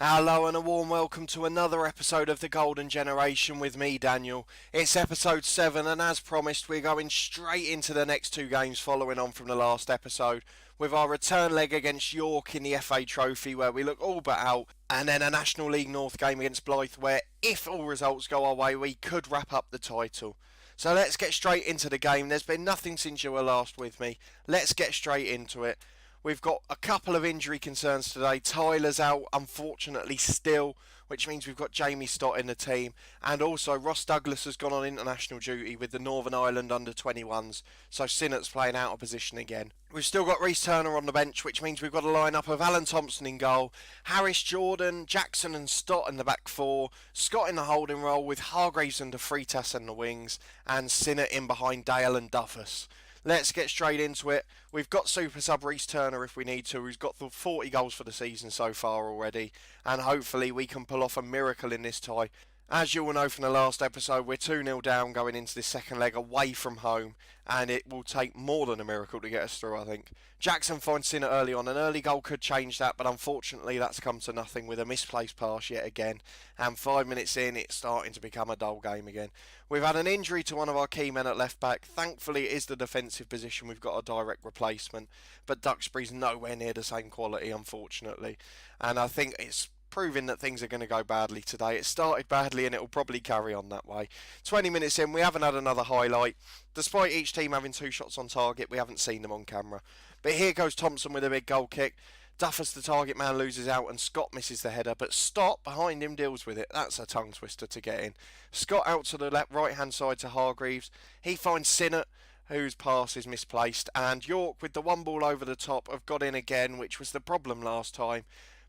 Hello and a warm welcome to another episode of The Golden Generation with me, Daniel. It's episode 7 and as promised we're going straight into the next two games following on from the last episode with our return leg against York in the FA Trophy where we look all but out, and then a National League North game against Blyth where, if all results go our way, we could wrap up the title. So let's get straight into the game. There's been nothing since you were last with me. Let's get straight into it. We've got a couple of injury concerns today. Tyler's out, unfortunately, still, which means we've got Jamie Stott in the team. And also, Ross Douglas has gone on international duty with the Northern Ireland under-21s, so Sinnott's playing out of position again. We've still got Reece Turner on the bench, which means we've got a line-up of Alan Thompson in goal, Harris Jordan, Jackson and Stott in the back four, Scott in the holding role with Hargreaves and De Freitas in the wings, and Sinnott in behind Dale and Duffus. Let's get straight into it. We've got super sub Reece Turner if we need to, who's got the 40 goals for the season so far already, and hopefully we can pull off a miracle in this tie. As you will know from the last episode, we're 2-0 down going into this second leg away from home, and it will take more than a miracle to get us through, I think. Jackson finds Sinnott early on. An early goal could change that, but unfortunately that's come to nothing with a misplaced pass yet again, and 5 minutes in it's starting to become a dull game again. We've had an injury to one of our key men at left back. Thankfully it is the defensive position, we've got a direct replacement, but Duxbury's nowhere near the same quality, unfortunately, and I think it's proving that things are going to go badly today. It started badly and it will probably carry on that way. 20 minutes in, we haven't had another highlight. Despite each team having 2 shots on target, we haven't seen them on camera. But here goes Thompson with a big goal kick. Duffus, the target man, loses out and Scott misses the header, but Stott behind him deals with it. That's a tongue twister to get in. Scott out to the right hand side to Hargreaves. He finds Sinnott, whose pass is misplaced, and York with the one ball over the top have got in again, which was the problem last time,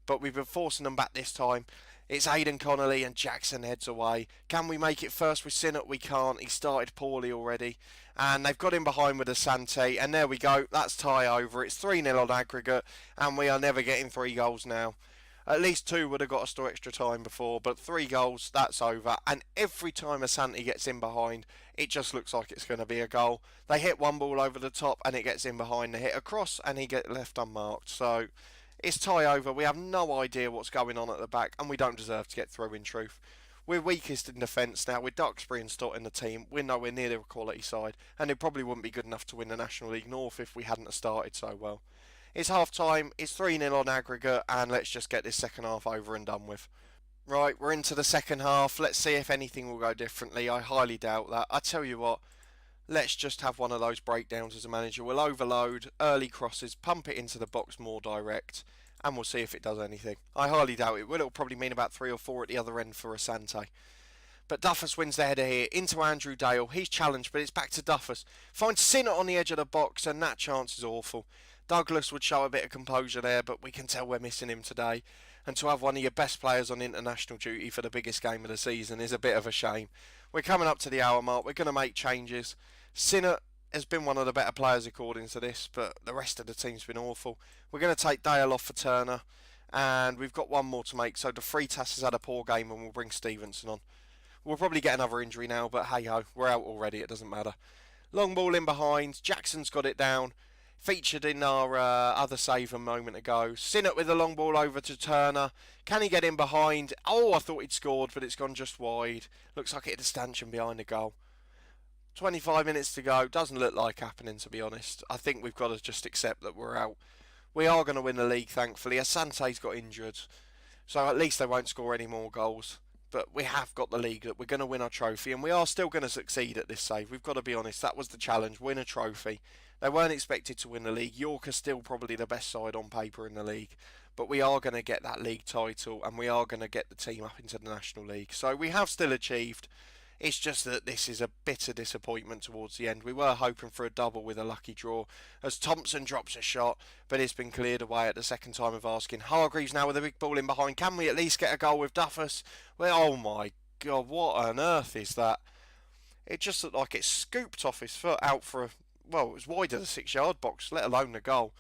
but we've been forcing them back this time. It's Aidan Connolly and Jackson heads away. Can we make it first with Sinnott? We can't. He started poorly already. And they've got him behind with Asante. And there we go. That's tie over. It's 3-0 on aggregate. And we are never getting 3 goals now. At least 2 would have got us to extra time before. But 3 goals, that's over. And every time Asante gets in behind, it just looks like it's going to be a goal. They hit one ball over the top and it gets in behind. They hit across and he gets left unmarked. So it's tie over. We have no idea what's going on at the back and we don't deserve to get through, in truth. We're weakest in defence now with Duxbury and Stott in the team. We're nowhere near the quality side and it probably wouldn't be good enough to win the National League North if we hadn't started so well. It's half time, it's 3-0 on aggregate, and let's just get this second half over and done with. Right, we're into the second half. Let's see if anything will go differently. I highly doubt that. I tell you what, let's just have one of those breakdowns as a manager. We'll overload, early crosses, pump it into the box more direct, and we'll see if it does anything. I highly doubt it will. It'll probably mean about 3 or 4 at the other end for Asante. But Duffus wins the header here, into Andrew Dale. He's challenged, but it's back to Duffus. Finds Sinnott on the edge of the box, and that chance is awful. Douglas would show a bit of composure there, but we can tell we're missing him today. And to have one of your best players on international duty for the biggest game of the season is a bit of a shame. We're coming up to the hour mark. We're going to make changes. Sinnott has been one of the better players according to this, but the rest of the team's been awful. We're going to take Dale off for Turner, and we've got one more to make. So De Freitas has had a poor game, and we'll bring Stevenson on. We'll probably get another injury now, but hey ho, we're out already, it doesn't matter. Long ball in behind, Jackson's got it down. Featured in our other save a moment ago. Sinnott with the long ball over to Turner. Can he get in behind? Oh, I thought he'd scored, but it's gone just wide. Looks like it hit a stanchion behind the goal. 25 minutes to go. Doesn't look like happening, to be honest. I think we've got to just accept that we're out. We are going to win the league, thankfully. Asante's got injured, so at least they won't score any more goals. But we have got the league, that we're going to win our trophy, and we are still going to succeed at this save. We've got to be honest, that was the challenge, win a trophy. They weren't expected to win the league. York are still probably the best side on paper in the league, but we are going to get that league title, and we are going to get the team up into the National League. So we have still achieved. It's just that this is a bitter disappointment towards the end. We were hoping for a double with a lucky draw, as Thompson drops a shot, but it's been cleared away at the second time of asking. Hargreaves now with a big ball in behind. Can we at least get a goal with Duffus? Well, oh my God, what on earth is that? It just looked like it scooped off his foot out for a... Well, it was wide of the 6-yard box, let alone the goal.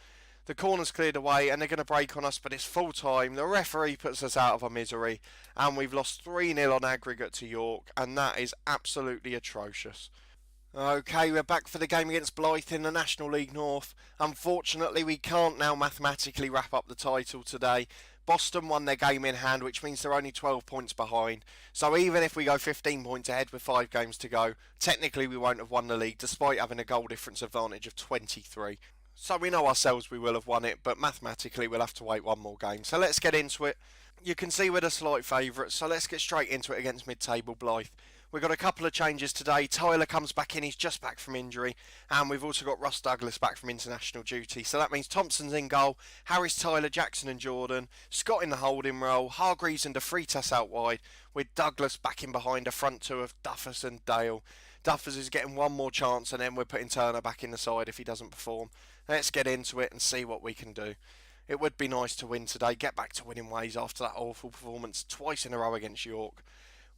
The corner's cleared away and they're going to break on us, but it's full time. The referee puts us out of our misery, and we've lost 3-0 on aggregate to York, and that is absolutely atrocious. Okay, we're back for the game against Blyth in the National League North. Unfortunately, we can't now mathematically wrap up the title today, Boston won their game in hand, which means they're only 12 points behind. So even if we go 15 points ahead with 5 games to go, technically we won't have won the league despite having a goal difference advantage of 23. So we know ourselves we will have won it, but mathematically we'll have to wait one more game. So let's get into it. You can see we're the slight favourites, so let's get straight into it against mid-table Blyth. We've got a couple of changes today. Tyler comes back in, he's just back from injury, and we've also got Ross Douglas back from international duty. So that means Thompson's in goal, Harris, Tyler, Jackson and Jordan, Scott in the holding role, Hargreaves and De Freitas out wide, with Douglas back in behind a front two of Duffus and Dale. Duffus is getting one more chance, and then we're putting Turner back in the side if he doesn't perform. Let's get into it and see what we can do. It would be nice to win today, get back to winning ways after that awful performance twice in a row against York.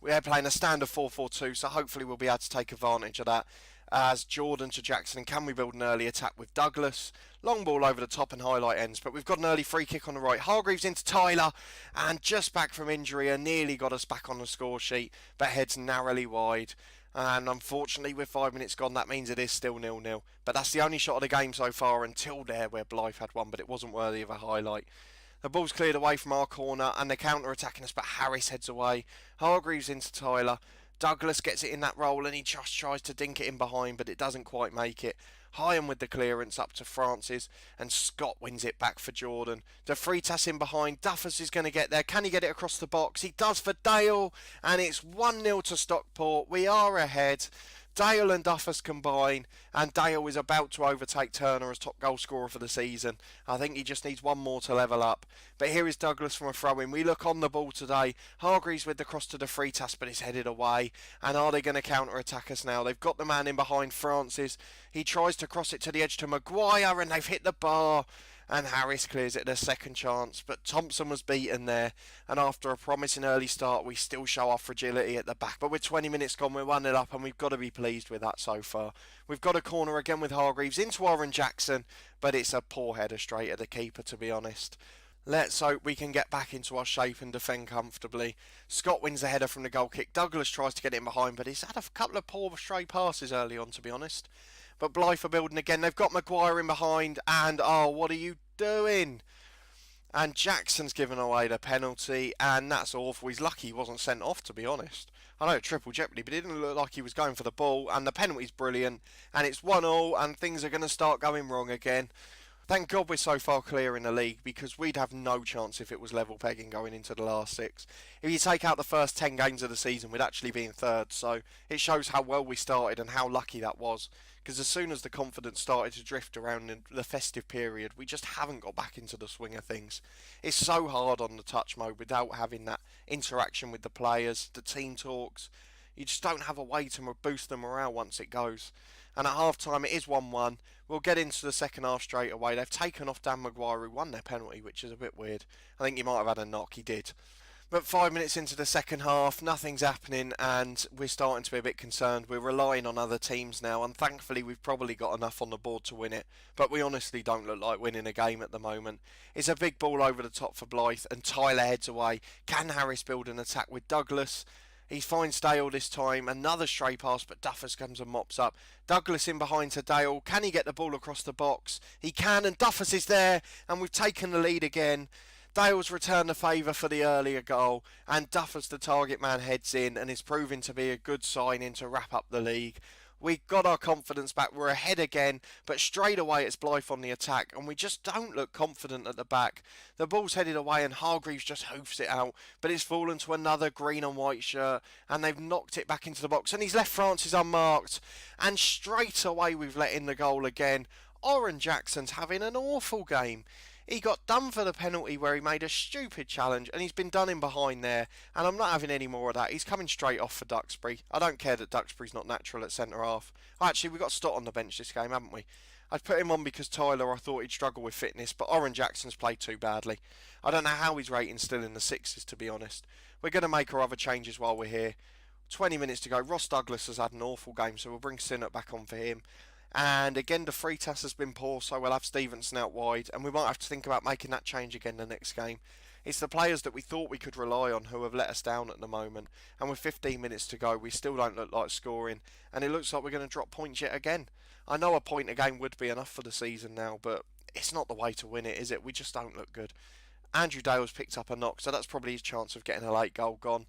We're playing a standard 4-4-2, so hopefully we'll be able to take advantage of that. As Jordan to Jackson, and can we build an early attack with Douglas? Long ball over the top and highlight ends, but we've got an early free kick on the right. Hargreaves into Tyler, and just back from injury, and nearly got us back on the score sheet, but heads narrowly wide. And unfortunately, with 5 minutes gone, that means it is still 0-0. But that's the only shot of the game so far until there, where Blythe had one, but it wasn't worthy of a highlight. The ball's cleared away from our corner, and they're counter-attacking us, but Harris heads away. Hargreaves into Tyler. Douglas gets it in that role, and he just tries to dink it in behind, but it doesn't quite make it. Hyam with the clearance up to Francis, and Scott wins it back for Jordan. De Freitas in behind. Duffus is going to get there. Can he get it across the box? He does for Dale, and it's 1-0 to Stockport. We are ahead. Dale and Duffus combine, and Dale is about to overtake Turner as top goal scorer for the season. I think he just needs one more to level up. But here is Douglas from a throw-in. We look on the ball today. Hargreaves with the cross to De Freitas, but it's headed away. And are they going to counter-attack us now? They've got the man in behind, Francis. He tries to cross it to the edge to Maguire, and they've hit the bar. And Harris clears it at a second chance, but Thompson was beaten there, and after a promising early start we still show our fragility at the back. But with 20 minutes gone we're 1-0 up, and we've got to be pleased with that so far. We've got a corner again with Hargreaves into Warren Jackson, but it's a poor header straight at the keeper, to be honest. Let's hope we can get back into our shape and defend comfortably. Scott wins the header from the goal kick. Douglas tries to get it in behind, but he's had a couple of poor stray passes early on, to be honest. But Blythe are building again. They've got Maguire in behind, and oh, what are you doing? And Jackson's given away the penalty, and that's awful. He's lucky he wasn't sent off, to be honest. I know triple jeopardy, but it didn't look like he was going for the ball, and the penalty's brilliant, and it's 1-1, and things are going to start going wrong again. Thank God we're so far clear in the league, because we'd have no chance if it was level pegging going into the last 6. If you take out the first 10 games of the season, we'd actually be in third, so it shows how well we started and how lucky that was. Because as soon as the confidence started to drift around in the festive period, we just haven't got back into the swing of things. It's so hard on the touch mode without having that interaction with the players, the team talks. You just don't have a way to boost the morale once it goes. And at half time it is 1-1. We'll get into the second half straight away. They've taken off Dan Maguire, who won their penalty, which is a bit weird. I think he might have had a knock, he did. But 5 minutes into the second half, nothing's happening, and we're starting to be a bit concerned. We're relying on other teams now, and thankfully we've probably got enough on the board to win it. But we honestly don't look like winning a game at the moment. It's a big ball over the top for Blythe, and Tyler heads away. Can Harris build an attack with Douglas? He finds Dale this time. Another stray pass, but Duffus comes and mops up. Douglas in behind to Dale. Can he get the ball across the box? He can, and Duffus is there, and we've taken the lead again. Dale's returned the favour for the earlier goal, and Duffus, the target man, heads in and is proving to be a good signing to wrap up the league. We got our confidence back, we're ahead again, but straight away it's Blythe on the attack, and we just don't look confident at the back. The ball's headed away and Hargreaves just hoofs it out, but it's fallen to another green and white shirt, and they've knocked it back into the box, and he's left Francis unmarked, and straight away we've let in the goal again. Warren Jackson's having an awful game. He got done for the penalty where he made a stupid challenge, and he's been done in behind there, and I'm not having any more of that. He's coming straight off for Duxbury. I don't care that Duxbury's not natural at centre half. Actually, we've got Stott on the bench this game, haven't we? I'd put him on because Tyler, I thought he'd struggle with fitness, but Warren Jackson's played too badly. I don't know how his rating's still in the 6s, to be honest. We're going to make our other changes while we're here. 20 minutes to go. Ross Douglas has had an awful game, so we'll bring Sinnott back on for him. And again, De Freitas has been poor, so we'll have Stevenson out wide, and we might have to think about making that change again the next game. It's the players that we thought we could rely on who have let us down at the moment, and with 15 minutes to go we still don't look like scoring, and it looks like we're going to drop points yet again. I know a point a game would be enough for the season now, but it's not the way to win it, is it? We just don't look good. Andrew Dale's picked up a knock, so that's probably his chance of getting a late goal gone.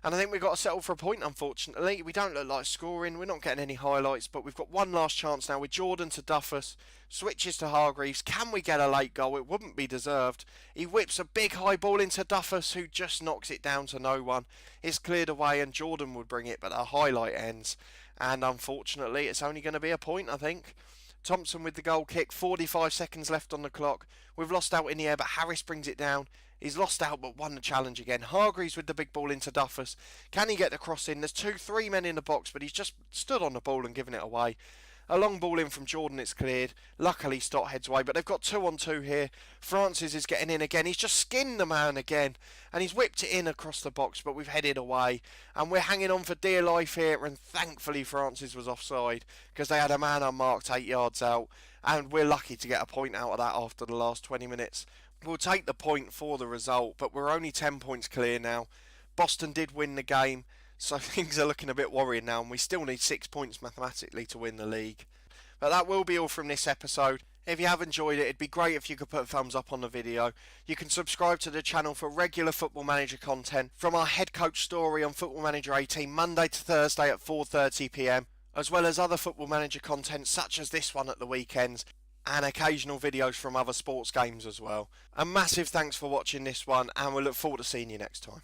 And I think we've got to settle for a point, unfortunately. We don't look like scoring, we're not getting any highlights, but we've got one last chance now with Jordan to Duffus, switches to Hargreaves. Can we get a late goal? It wouldn't be deserved. He whips a big high ball into Duffus, who just knocks it down to no one. It's cleared away and Jordan would bring it, but a highlight ends. And unfortunately, it's only going to be a point, I think. Thompson with the goal kick, 45 seconds left on the clock. We've lost out in the air, but Harris brings it down. He's lost out but won the challenge again. Hargreaves with the big ball into Duffus. Can he get the cross in? There's 3 men in the box, but he's just stood on the ball and given it away. A long ball in from Jordan, it's cleared. Luckily, Stott heads away, but they've got 2-on-2 here. Francis is getting in again. He's just skinned the man again, and he's whipped it in across the box, but we've headed away. And we're hanging on for dear life here, and thankfully Francis was offside, because they had a man unmarked 8 yards out, and we're lucky to get a point out of that after the last 20 minutes. We'll take the point for the result, but we're only 10 points clear now. Boston did win the game, so things are looking a bit worrying now, and we still need 6 points mathematically to win the league. But that will be all from this episode. If you have enjoyed it, it'd be great if you could put a thumbs up on the video. You can subscribe to the channel for regular Football Manager content from our head coach story on Football Manager 18 Monday to Thursday at 4:30pm, as well as other Football Manager content such as this one at the weekends, and occasional videos from other sports games as well. A massive thanks for watching this one, and we look forward to seeing you next time.